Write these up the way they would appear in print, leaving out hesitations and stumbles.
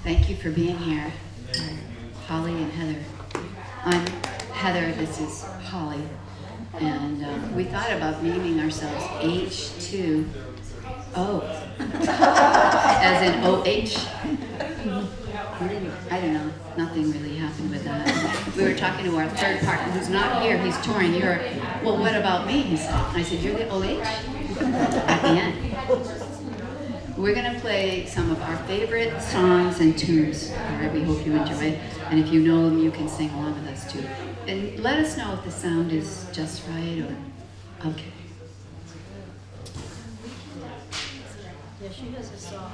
Thank you for being here, Holly and Heather. I'm Heather, this is Holly, and we thought about naming ourselves H2O, as in OH. I don't know, nothing really happened with that. We were talking to our third partner who's not here, he's touring Europe. Well, what about me? He said. I said, you're the OH? At the end. We're going to play some of our favorite songs and tunes. All right, we hope you enjoy it. And if you know them, you can sing along with us too. And let us know if the sound is just right or okay. Yeah, she has a song.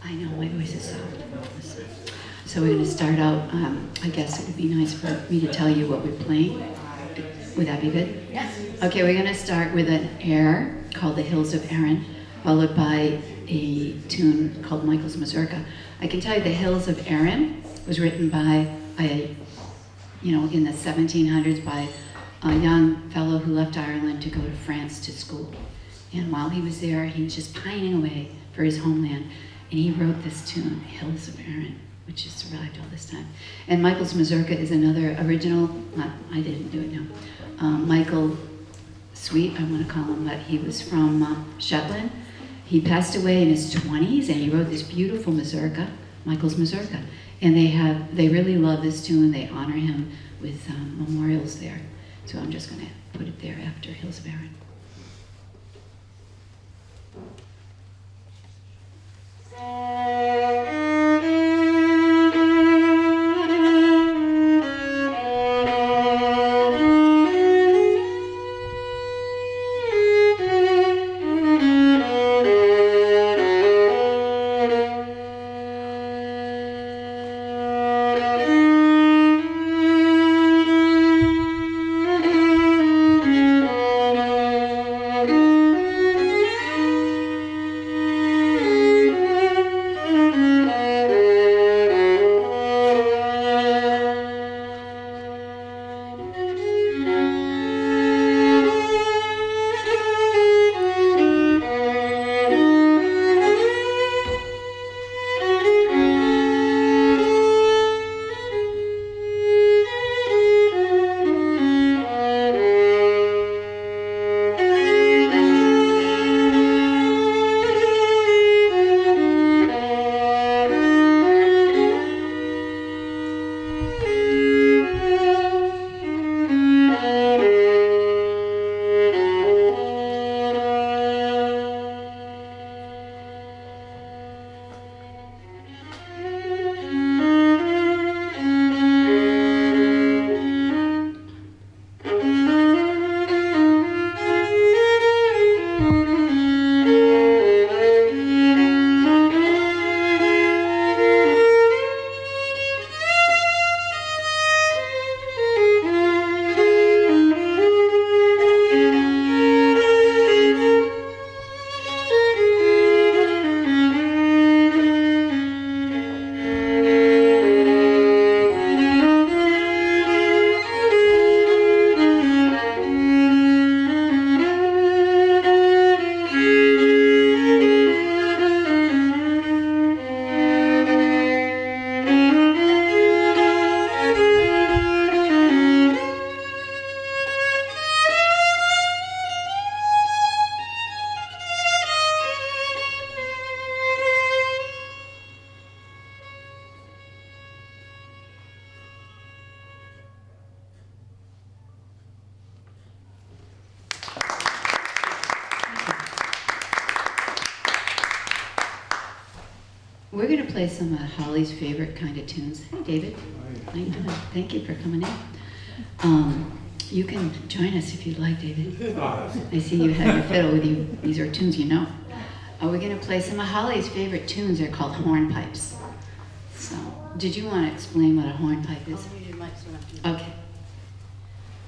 I know, my voice is soft. So we're going to start out, I guess it would be nice for me to tell you what we're playing. Would that be good? Yes. Okay, we're going to start with an air called The Hills of Erin, followed by a tune called Michael's Mazurka. I can tell you The Hills of Erin was written by in the 1700s by a young fellow who left Ireland to go to France to school. And while he was there, he was just pining away for his homeland. And he wrote this tune, Hills of Erin, which has survived all this time. And Michael's Mazurka is another original, I didn't do it, no. Michael Sweet, I want to call him, but he was from Shetland. He passed away in his 20s, and he wrote this beautiful mazurka, Michael's Mazurka. And they really love this tune. They honor him with memorials there. So I'm just going to put it there after Hills of Erin. We're going to play some of Holly's favorite kind of tunes. Hey, David. Thank you for coming in. You can join us if you'd like, David. I see you have your fiddle with you. These are tunes you know. We're going to play some of Holly's favorite tunes. They're called hornpipes. So, did you want to explain what a hornpipe is? Okay.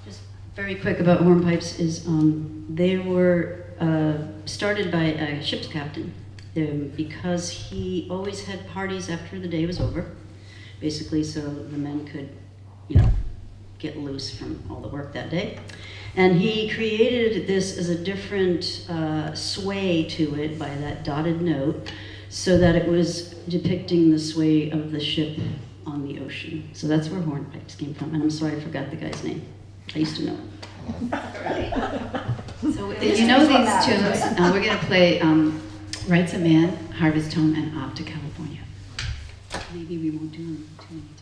Just very quick about hornpipes is they were started by a ship's captain because he always had parties after the day was over, basically so the men could, get loose from all the work that day. And he created this as a different sway to it by that dotted note, so that it was depicting the sway of the ship on the ocean. So that's where hornpipes came from. And I'm sorry I forgot the guy's name. I used to know it. So if you know these tunes, we're going to play Writes a Man, Harvest Home, and Off to California. Maybe we won't do them too many times.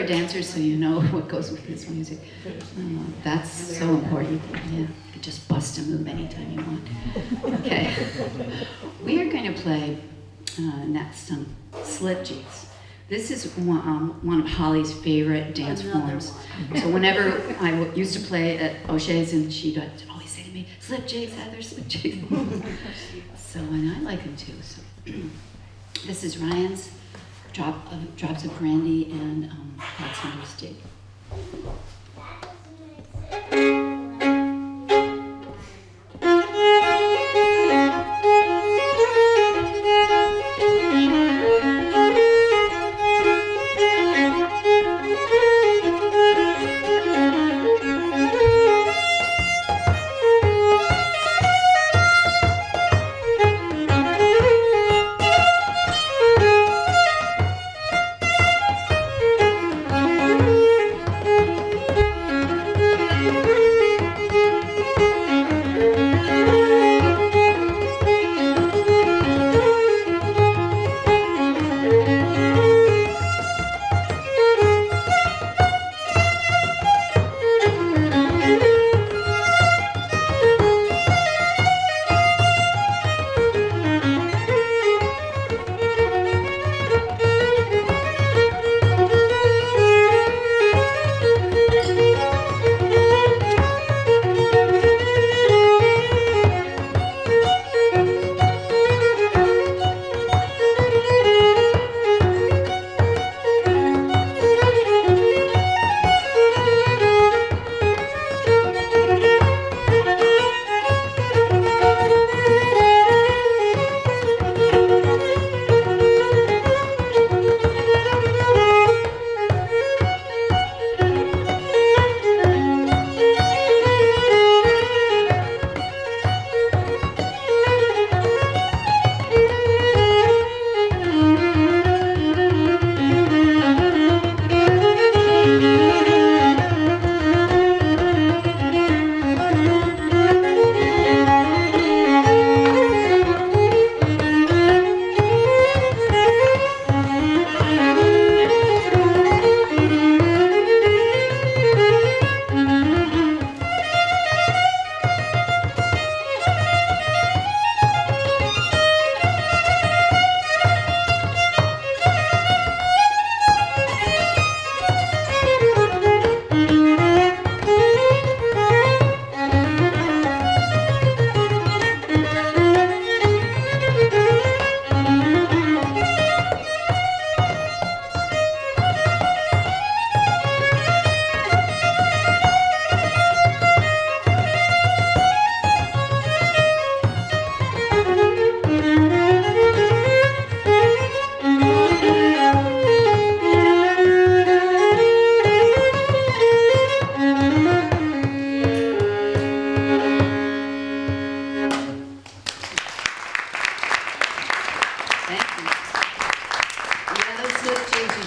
are dancers, so you know what goes with this music. That's so important. Yeah, you could just bust a move anytime you want. Okay, we are going to play next slip jeans. This is one of Holly's favorite dance forms. So whenever I used to play at O'Shea's, and she'd always say to me, me, slip jigs, Heather, slip jigs. So, and I like them too. So, this is Ryan's drops of brandy and hot summer's jig.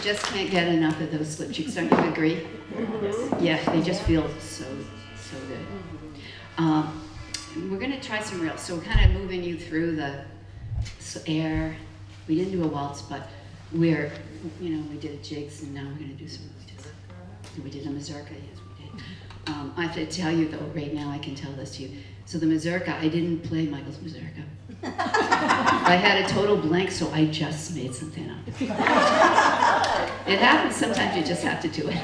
Just can't get enough of those slip jigs. Don't you agree? Yeah, they just feel so good. We're going to try some reels. So we're kind of moving you through the air. We didn't do a waltz, but we did a jigs, and now we're going to do some just. We did a mazurka. Yes, we did. I have to tell you though, right now I can tell this to you. So the mazurka, I didn't play Michael's mazurka. I had a total blank, so I just made something up. It happens. Sometimes you just have to do it.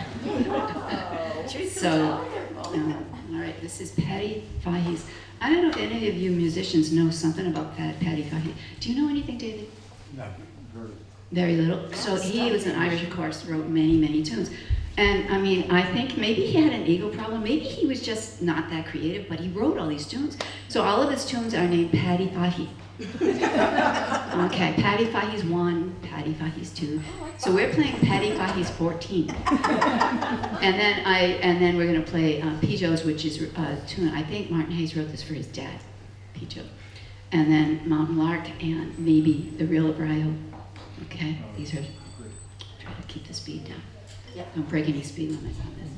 So, all right, this is Paddy Fahey's. I don't know if any of you musicians know something about Paddy Fahey. Do you know anything, David? No, very little. So he was an Irish, of course, wrote many, many tunes. And I mean, I think maybe he had an ego problem. Maybe he was just not that creative, but he wrote all these tunes. So all of his tunes are named Paddy Fahey. Okay, Paddy Fahey's 1, Paddy Fahey's 2. So we're playing Paddy Fahey's 14. And then we're going to play Pijo's, which is a tune. I think Martin Hayes wrote this for his dad, Pijo. And then Mountain Lark and maybe The Reel of Rio. Okay, these are, try to keep the speed down. Yep. Don't break any speed limits on this.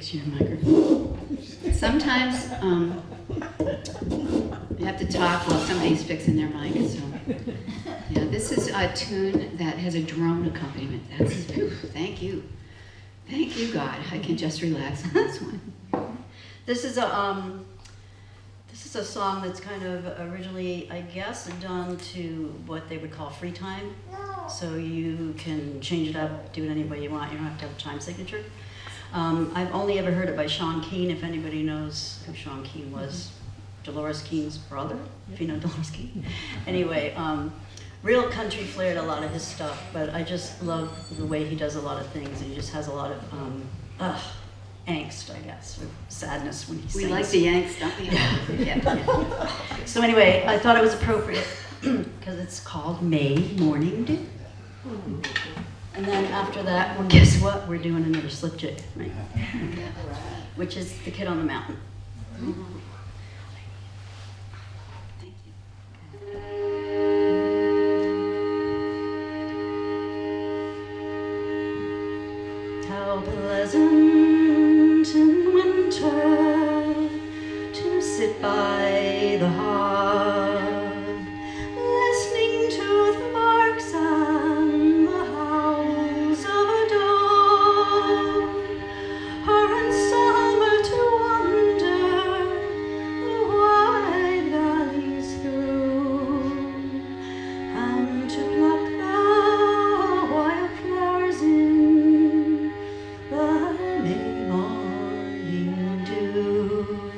fix your microphone. Sometimes you have to talk while somebody's fixing their mic. So, yeah, this is a tune that has a drone accompaniment. That's thank you, God. I can just relax on this one. This is a song that's kind of originally, I guess, done to what they would call free time. So you can change it up, do it any way you want. You don't have to have a time signature. I've only ever heard it by Sean Keane, if anybody knows who Sean Keane was. Dolores Keane's brother, if you know Dolores Keane. Anyway, real country flair to a lot of his stuff, but I just love the way he does a lot of things. He just has a lot of angst, I guess, or sadness when he sings. We like the Yanks, don't we? Yeah. So anyway, I thought it was appropriate because it's called May Morning Dew. And then after that, well, guess what? We're doing another slip jig, right? Which is The Kid on the Mountain. Thank you. How pleasant in winter to sit by the hearth, listening to the larks and the howls of a dove, or in summer to wander the wide valleys through, and to pluck the wildflowers in the May morning dew.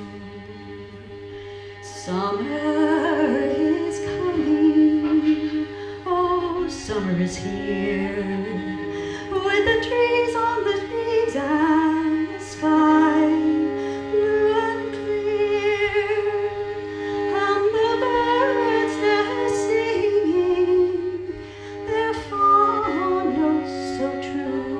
Summer is coming, oh, summer is here, with the trees on the leaves and the sky blue and clear, and the birds they're singing their fond notes so true,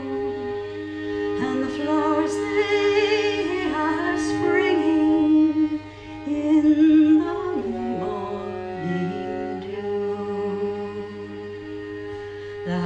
and the flowers they are springing in the morning dew. The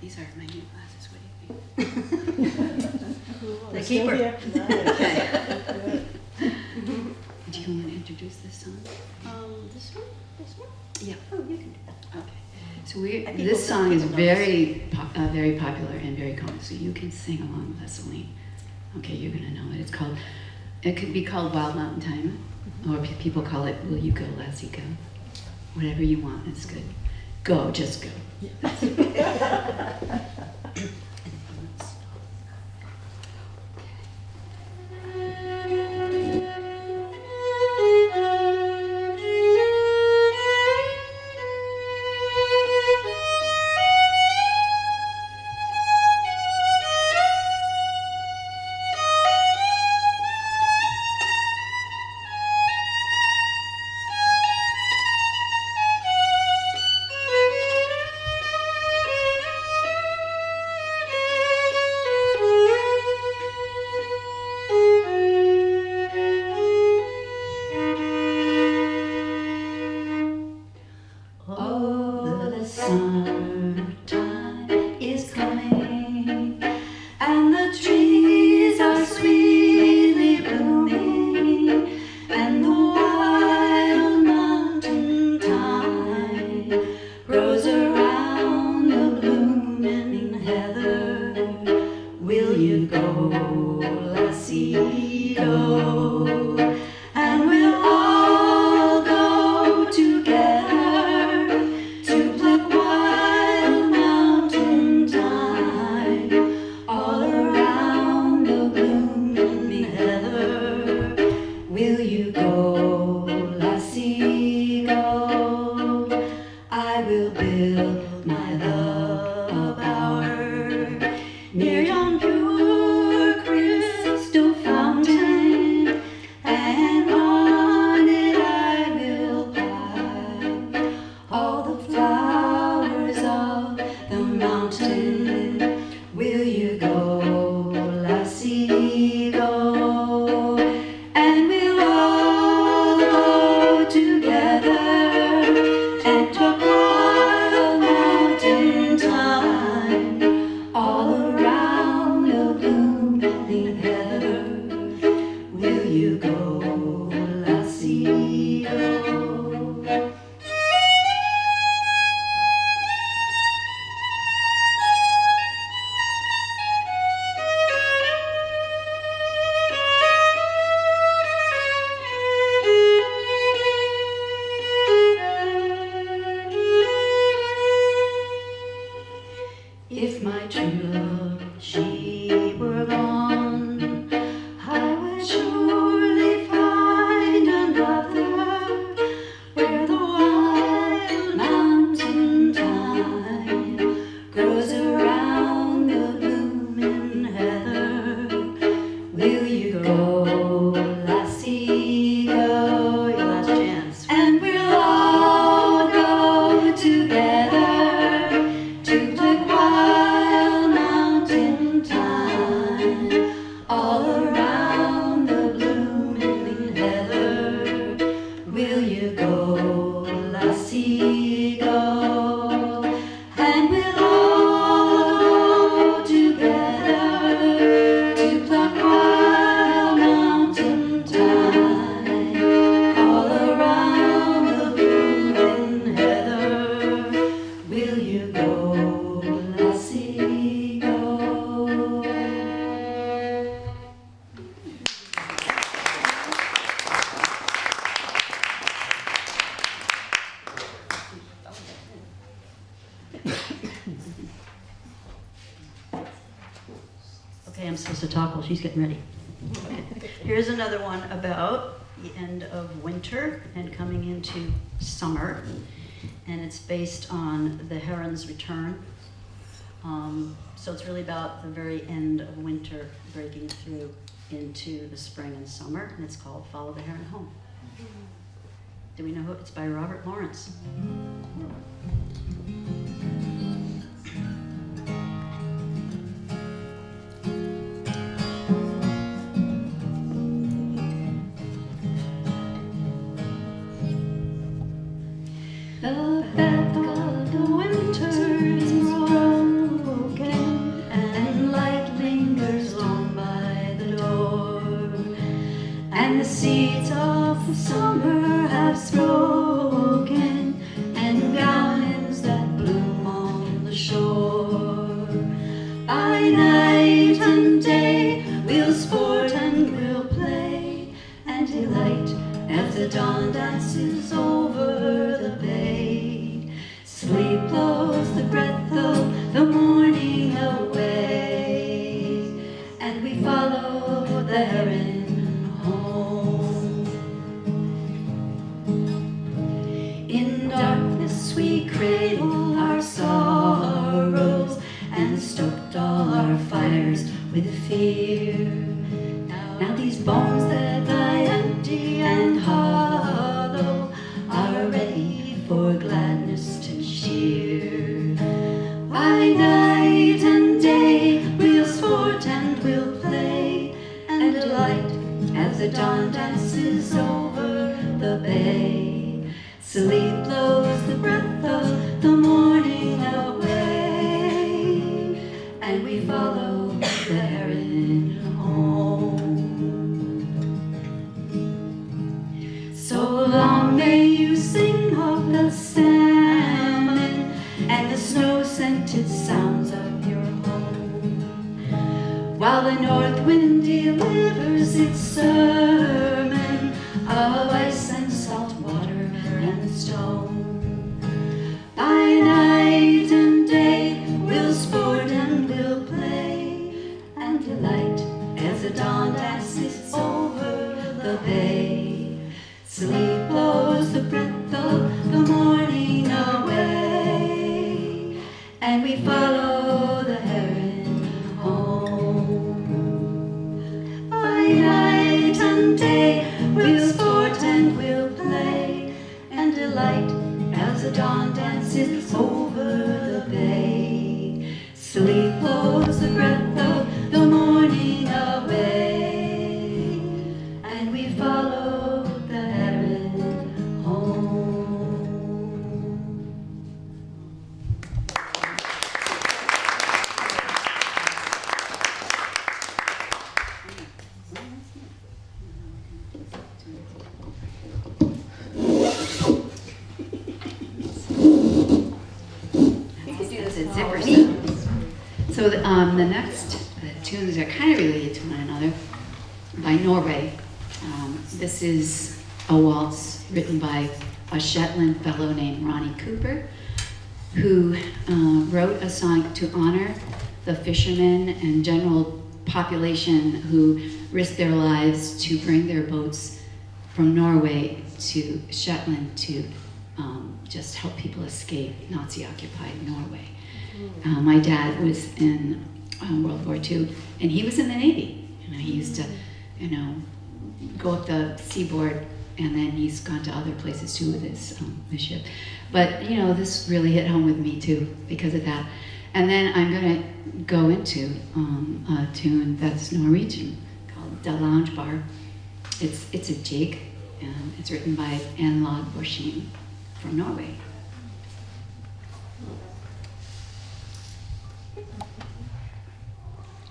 These are my new glasses. What do you think? The keeper. Okay. Do you want to introduce this song? This one? This one? Yeah. Oh, you can do that. Okay. So I think this we'll song is just very popular and very common. So you can sing along with us, Celine. Okay, you're gonna know it. It could be called Wild Mountain Time, or people call it Will You Go, Lassie Go. Whatever you want, it's good. Go, just go. Oh, the summertime is coming, and the trees are sweetly blooming, and the wild mountain thyme grows around the blooming heather. Will you go, lassie, go? And we'll all go together to pluck wild mountain thyme all around the blooming heather. Will you go, lassie, go? I will build my love bower near yon pure crystal fountain, and on it I will plant all the flowers of the mountain. Will you go, lassie, go? And we'll all go together and pluck wild mountain thyme all around the blooming heather. Will you go, lassie, go? If my true love, she were gone, I would surely find another where the wild mountain thyme grows around the blooming heather. Will you go, lassie, go? Your last chance. And we'll all go together to pluck wild mountain thyme all around the blooming heather. Will you go, lassie, go? And we'll all go together to pluck wild mountain thyme all around the blooming heather. Will you go, lassie, go? Okay, I'm supposed to talk while she's getting ready. Here's another one about the end of winter and coming into summer, and it's based on the heron's return. So it's really about the very end of winter breaking through into the spring and summer, and it's called Follow the Heron Home. Do we know who? It's by Robert Lawrence. The back of the winter is broke, and the seeds of the summer have spoken, and garlands that bloom on the shore. By night and day we'll sport and we'll play and delight as the dawn dances over the bay. Sleep blows the breath of the morning away, and we follow the heron home. In darkness we cradle our sorrows and stoked all our fires with fear. Now these bones that lie empty and hollow are ready for gladness to cheer. By night and day we'll sport and we'll play and delight as the dawn dances over the bay. Sleep blows the breath of the morning away, and we follow the heron home. So long may you sing of the salmon and the snow-scented sounds of your home, while the north wind delivers its sermon of ice and salt water and stone. By night and day we'll sport and we'll play and delight as the dawn dances over the bay. Sleep blows the breath of the morning away, and we follow the heron home. By night and day we'll sport and we'll play and delight as the dawn dances over the bay. Sleep blows the breath of the morning away, and we follow the heron home. Let's do this at zipper sounds. So the next tunes are kind of related to one another by Norway. This is a waltz written by a Shetland fellow named Ronnie Cooper, who wrote a song to honor the fishermen and general population who risked their lives to bring their boats from Norway to Shetland to just help people escape Nazi-occupied Norway. My dad was in World War II, and he was in the Navy. He used to, go up the seaboard, and then he's gone to other places too with his ship. But this really hit home with me too because of that. And then I'm going to go into a tune that's Norwegian called "The Lounge Bar." It's a jig, and it's written by Anne Lod Borsheim from Norway.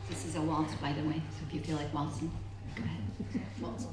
This is a waltz, by the way, so if you feel like waltzing, go ahead. Waltz.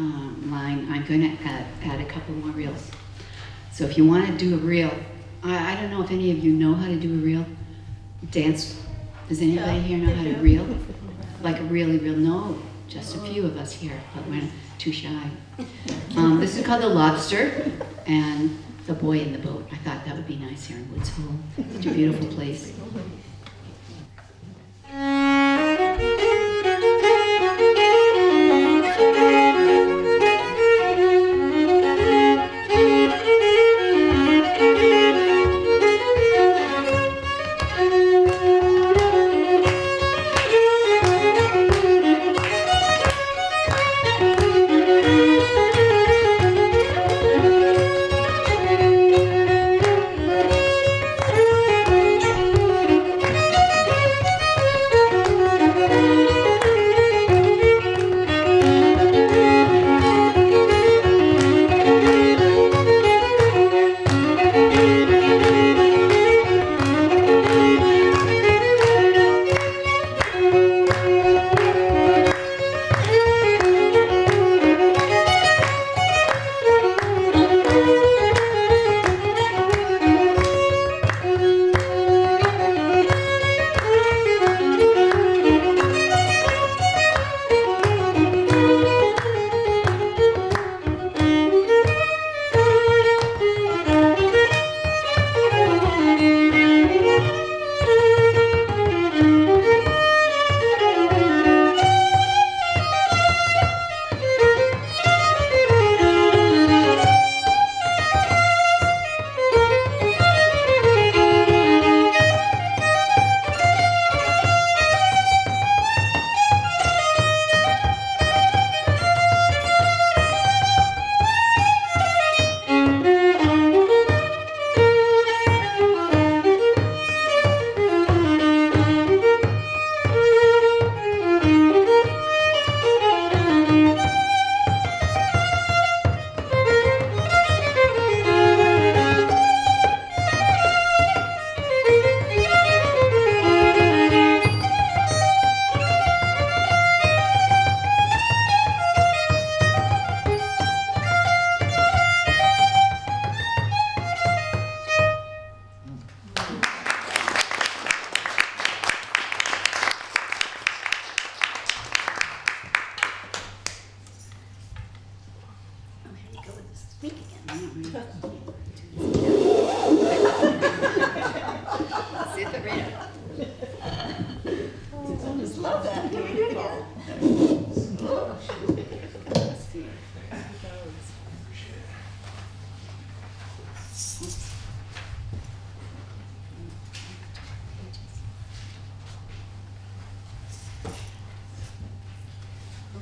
line, I'm going to add a couple more reels. So if you want to do a reel, I don't know if any of you know how to do a reel. Dance. Does anybody here know how to reel? Like a really real? No, just a few of us here, but we're too shy. This is called The Lobster and The Boy in the Boat. I thought that would be nice here in Woods Hole. Such a beautiful place.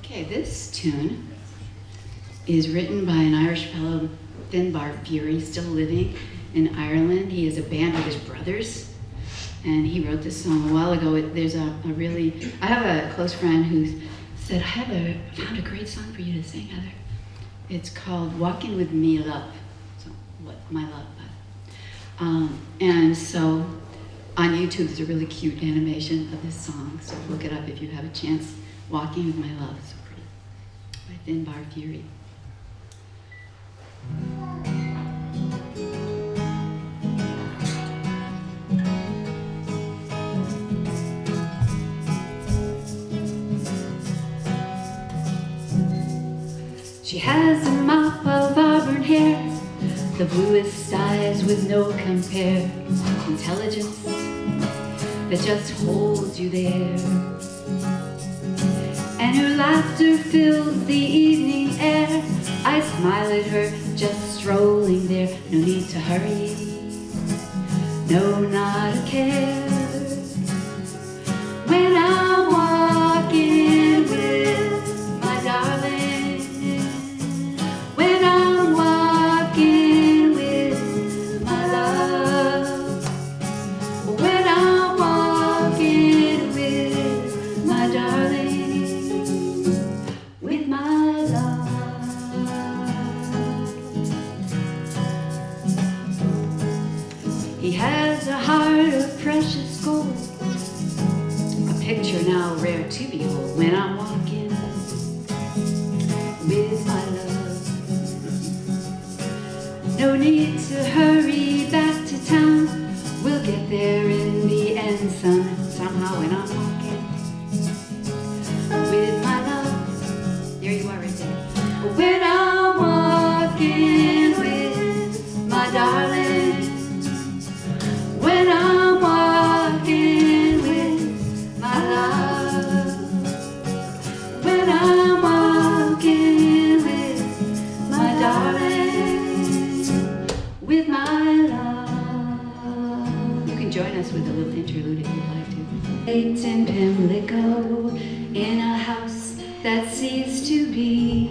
Okay, this tune is written by an Irish fellow, Finbar Fury, still living in Ireland. He has a band with his brothers, and he wrote this song a while ago. There's I have a close friend who said, I found a great song for you to sing, Heather. It's called Walking With Me Love, so what my love. And so on YouTube, there's a really cute animation of this song, so look it up if you have a chance. Walking With My Love, so pretty, by Finbar Fury. She has a mop of auburn hair, the bluest eyes with no compare, intelligence that just holds you there. And her laughter fills the evening air. I smile at her, just strolling there. No need to hurry, no, not a care. When I'm walking with my darling, when I'm walking with my love, when I'm walking with my darling, with my love. He has a heart of precious gold, a picture now rare to behold. When I'm walking with my No need to hurry back to town. We'll get there in the end somehow when I'm walking with my love. There you are right there. When I'm walking with my darling. When I'm walking with my love. When I'm walking with my darling. With my love. You can join us with a little interlude if you'd like to. Late in Pimlico, in a house that ceased to be.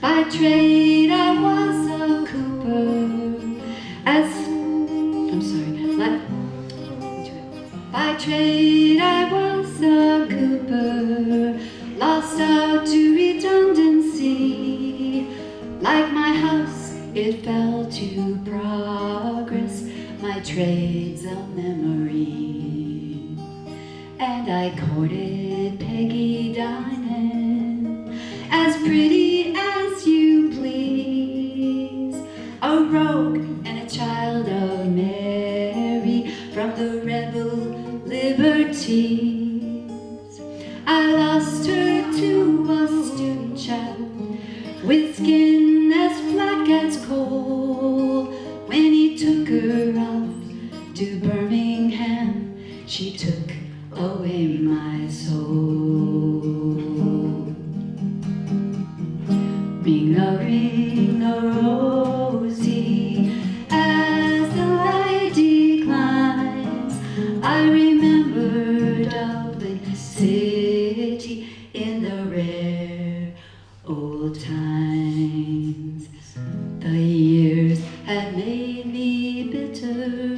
By trade I was a cooper, by trade I was a cooper, lost out to redundancy. Like my house, it fell to progress, my trade's a memory. And I courted Peggy Diamond, as pretty as you please, a rogue and a child of Mary, from the rebel liberties. I lost her to a student chap, with skin as black as coal. When he took her off to Birmingham, she took away my soul. Ring a rosy, as the light declines, I remember Dublin city in the rare old times. The years had made me bitter,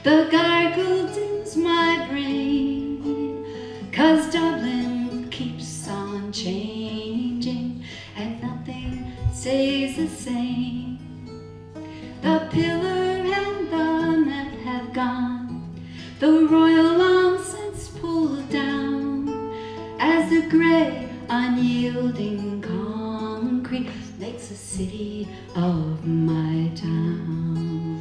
the gargle dims my brain, 'cause Dublin keeps on changing and nothing stays the same. The pillar and the net have gone, the royal long since pulled down, as the grey unyielding concrete makes a city of my town.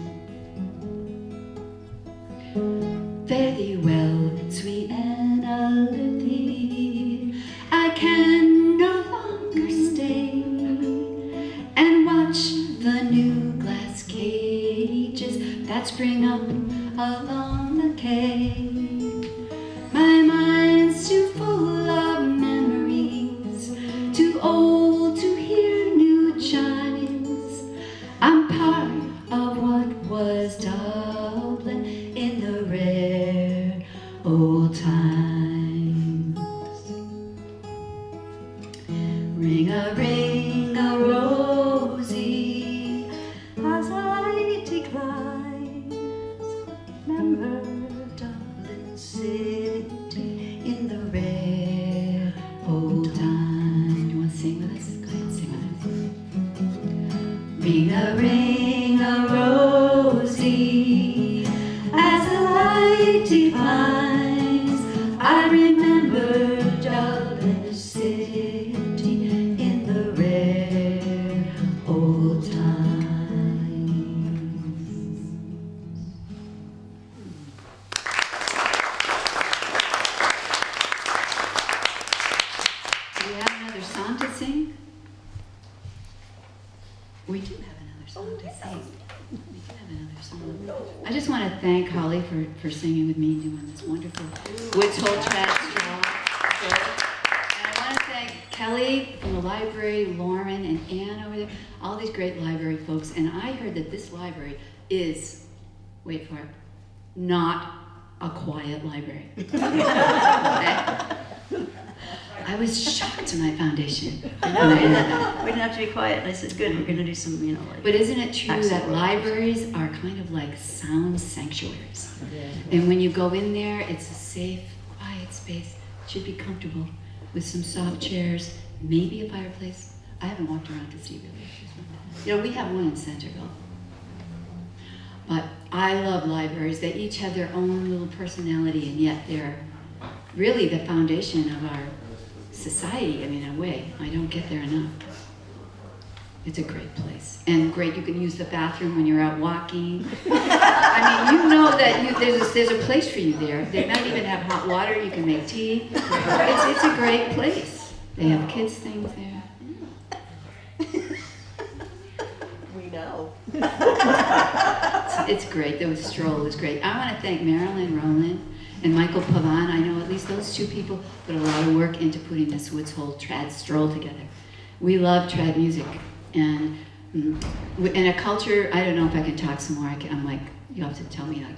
Fare thee well, sweet Annalithie, I can no longer stay and watch the new glass cages that spring up along the quay. My mind's too full of memories, too old to hear new chimes. I'm part of what was Dublin in the rare old times. Ring a rosy, as I decline. Remember Dublin city in the rare old time. You want to sing with us? Go ahead, sing with us. Ring a rosy, as the light declines, I remember Dublin city in the rare old times. Do we have another song to sing? We do have another song to sing. We do have another song. I just want to thank Holly for singing with me and doing this wonderful Woods Hole Chat Stroll. And I want to thank Kelly from the library, Lauren and Ann over there, all these great library folks. And I heard that this library is, wait for it, not a quiet library. I was shocked when I found Foundation. I know, we didn't have to be quiet. I said, good, we're going to do some, like... But isn't it true that work. libraries are kind of like sound sanctuaries? And when you go in there, it's a safe, quiet space. It should be comfortable with some soft chairs, maybe a fireplace. I haven't walked around to see really. You know, we have one in Centerville. But I love libraries. They each have their own little personality, and yet they're really the foundation of our society. I mean, in a way, I don't get there enough. It's a great place. And great, you can use the bathroom when you're out walking. I mean, you know that there's a place for you there. They might even have hot water, you can make tea. It's a great place. They have kids things there. We know. It's great. The Stroll is great. I want to thank Marilyn Rowland and Michael Pavan. I know at least those two people put a lot of work into putting this Woods Hole Trad Stroll together. We love trad music, and in a culture, I don't know if I can talk some more. I'm like, you have to tell me, like,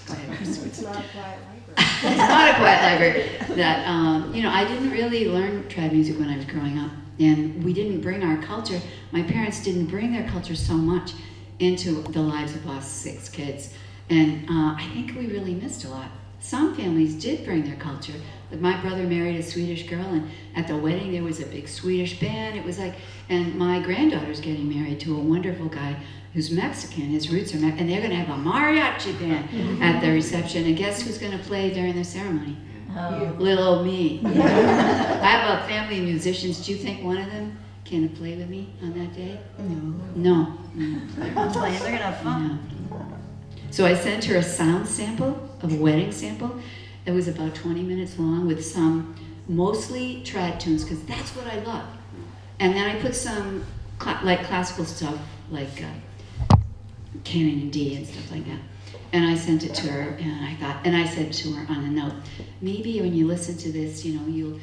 go ahead. It's not a quiet library. It's not a quiet library. That, I didn't really learn trad music when I was growing up, and we didn't bring our culture. My parents didn't bring their culture so much into the lives of us 6 kids, and I think we really missed a lot. Some families did bring their culture. Like my brother married a Swedish girl, and at the wedding there was a big Swedish band. It was like, and my granddaughter's getting married to a wonderful guy who's Mexican. His roots are Mexican, and they're going to have a mariachi band at the reception. And guess who's going to play during the ceremony? You. Little old me. I have a family of musicians. Do you think one of them can play with me on that day? No. They're gonna have fun. No. So I sent her a sound sample, a wedding sample. It was about 20 minutes long with some mostly trad tunes, because that's what I love. And then I put some classical stuff like Canon and D and stuff like that. And I sent it to her, and I said to her on a note, maybe when you listen to this, you'll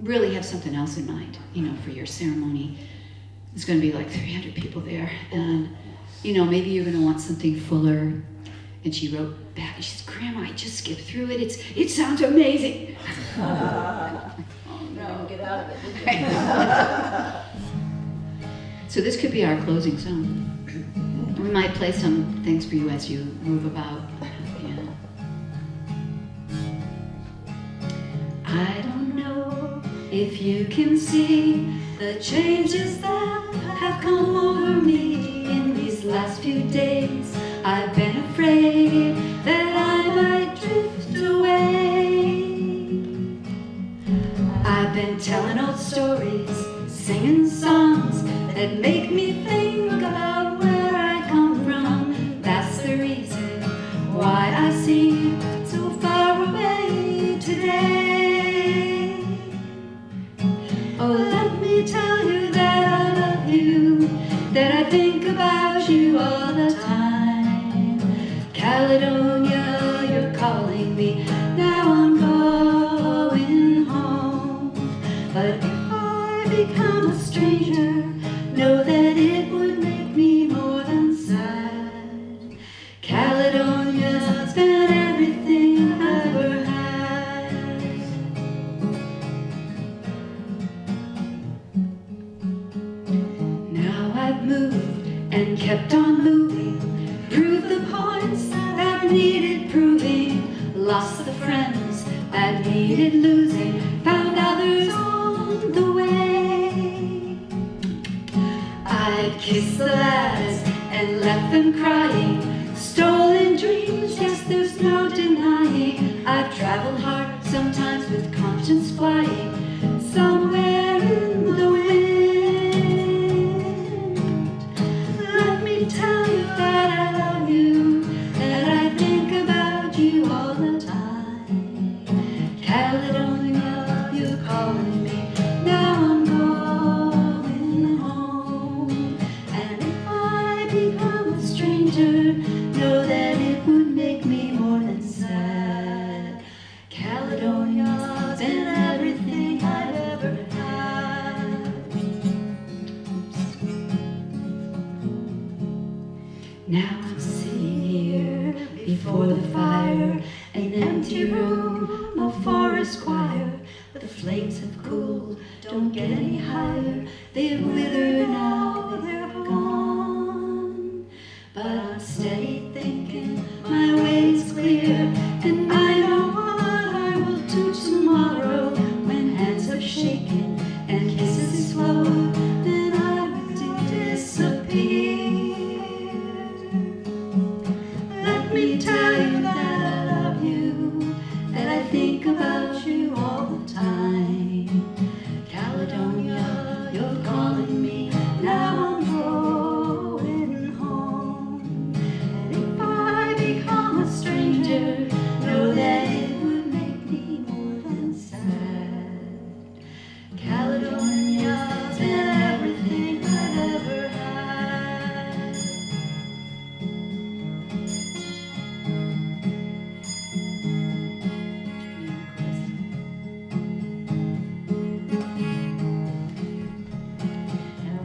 really have something else in mind, for your ceremony. There's going to be like 300 people there, and maybe you're going to want something fuller. And she wrote back, and she says, Grandma, I just skipped through it. It sounds amazing. No, get out of it. So this could be our closing song. We might play some things for you as you move about. Yeah. I don't know if you can see the changes that have come over me in these last few days. I've been afraid that I might drift away. I've been telling old stories, singing songs that make me think about where I come from. That's the reason why I seem so far away today. Oh, let me tell you that I love you, that I think about you all the time. Caledonia, you're calling me, now I'm going home. But if I become a stranger, know that it would make me more than sad. Caledonia's been everything I ever had. Now I've moved and kept on moving, proved the points that needed proving, lost the friends that needed losing, found others on the way. I've kissed the lads and left them crying, stolen dreams, yes, there's no denying. I've traveled hard, sometimes with conscience flying, somewhere in the wind. Let me tell you that I love you, that I think about you all the time. Caledonia, you're calling me, now I'm going home. And if I become a stranger, know that it would make me more than sad. Caledonia's been everything I've ever had. Now I'm sitting here before the fire, an empty room, no forest choir. The flames have cooled, don't get any higher. They've withered now, they're gone. But I'm steady thinking, my way's clear, and I know what I will do tomorrow. When hands are shaking and kisses flow, then I will disappear. Let me tell you that I love you, that I think about you all the time. Caledonia, you're calling me, now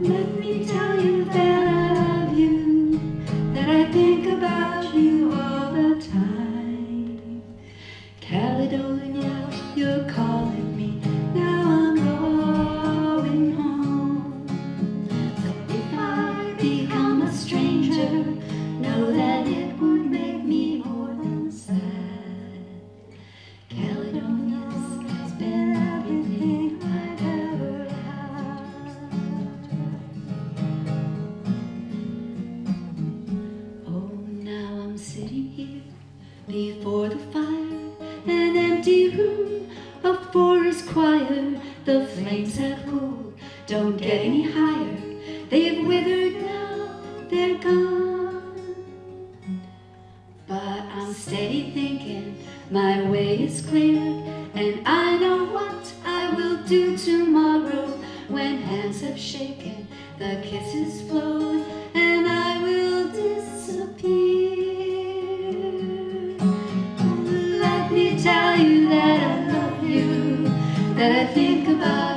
Let me tell you that I love you, that I think about you all the time. Caledonia, you're calling me, now I'm going home. But if I become a stranger, know that it would make me more than sad. Caledonia's been everything I've ever had. Oh, now I'm sitting here before the fire, an empty room, a forest choir. The flames have cooled, don't get any higher. They've withered now, they're gone. But I'm steady thinking my way is clear, and I know what I will do tomorrow. When hands have shaken, the kisses flowed, and I will disappear. Let me tell you that I love you, that I think about